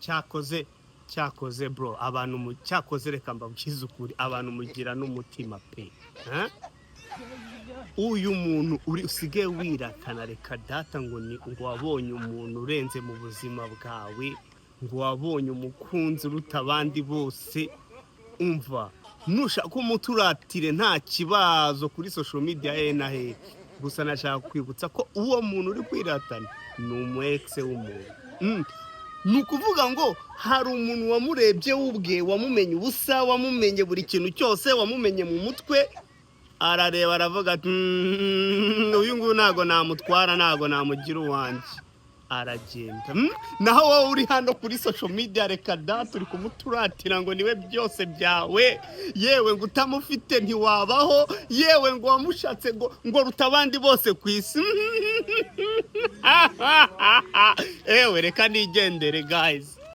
cyakoze bro, abantu cyakoze, reka mbabwize ukuri, abantu mugira n'umutima pe. Uyu muntu uri usigaye wiratana, reka data ngo wabonye umuntu urenze mu buzima bwawe, ngo wabonye umukunzi uruta abandi bose. Umva, nushaka umuturatire nta kibazo kuri social media na he, gusa nashaka kwibutsa ko uwo muntu uri kwiratana ni umu ex w'umuntu. Ni ukuvuga ngo hari umuntu wamurebye ubwe, wamumenye ubusa, wamumenye buri kintu cyose, wamumenye mu mutwe, arareba aravuga ati uyu nguyu ntago namutwara, ntago namugira uwanjye, aragenda. Naho wowe uri hano kuri social media, reka data uri kumuturatira ngo niwe byose byawe, yewe ngo utamufite ntiwabaho, yewe ngo wamushatse ngo ruta abandi bose ku isi. Ewe reka nigendere guys.